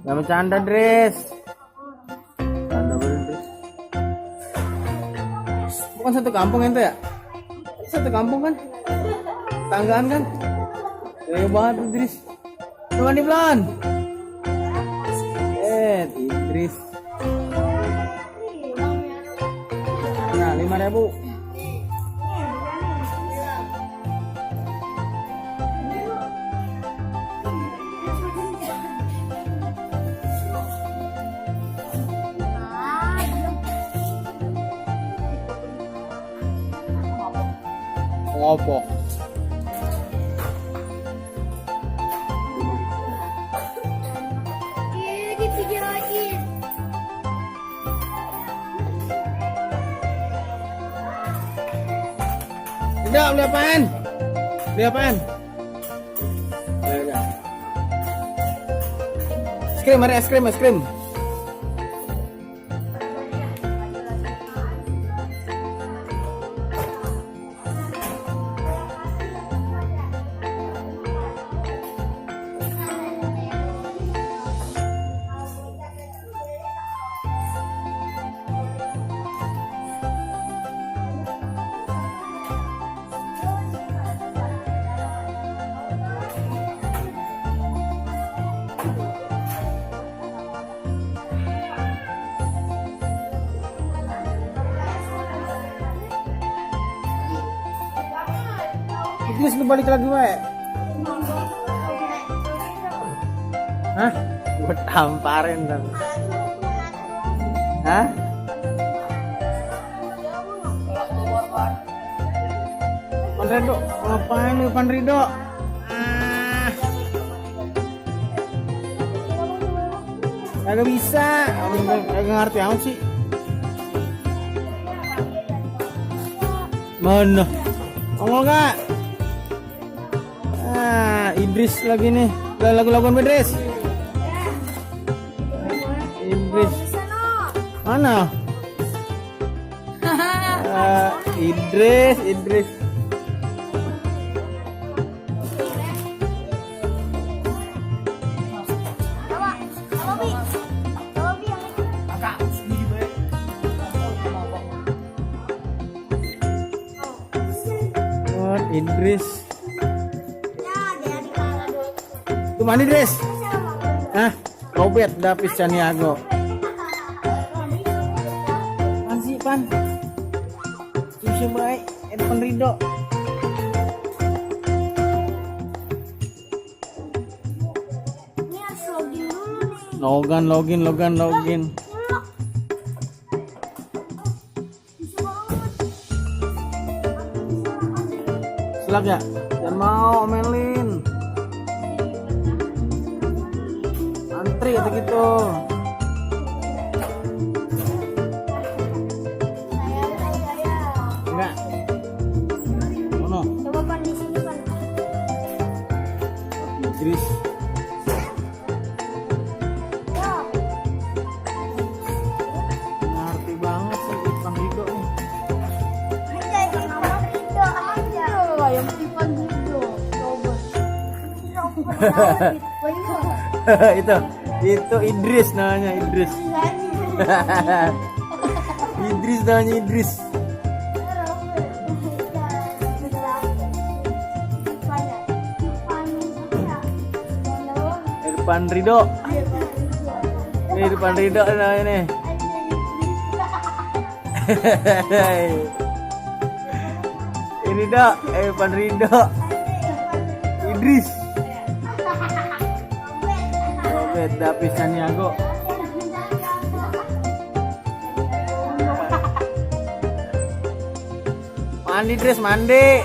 Gak bercanda, Dres. Bercanda bener, Dres. Bukan satu kampung ente ya? Satu kampung kan? Tanggaan kan? Gaya banget, Idris. Cuma di pelan. Idris. Nah, 5.000. Opo. Tidak, beli apaan? Beli apaan? Es krim, mari es krim, es krim. Idris lu balik lagi wae. Hah? Gua tamparin dong. Hah? Pan Rido, ngapain lu Pan Rido? Kagak bisa, kagak ngerti amat sih. Mana? Ngomong gak? Idris lagi nih, lagu-laguan Idris. Idris. Mana? Idris. Idris. Tuh mandi Dres. Hah? Robert Davis Caniago. Pan sih Pan. Bisa baik. Pan Rido. Login. Selak ya? Jangan mau omelin. Antri atau gitu. Enggak. Ono. Coba Pan di sini Pan. Idris. Ngerti banget sih Pan Rido nih. Yang Pan Rido. Itu Idris namanya Idris. Idris namanya Idris. Irfan Rido. Ini Irfan Rido namanya nih. Ini dok, Irfan Rido. Idris. Robert Davis Caniago. Mandi Dres, mandi.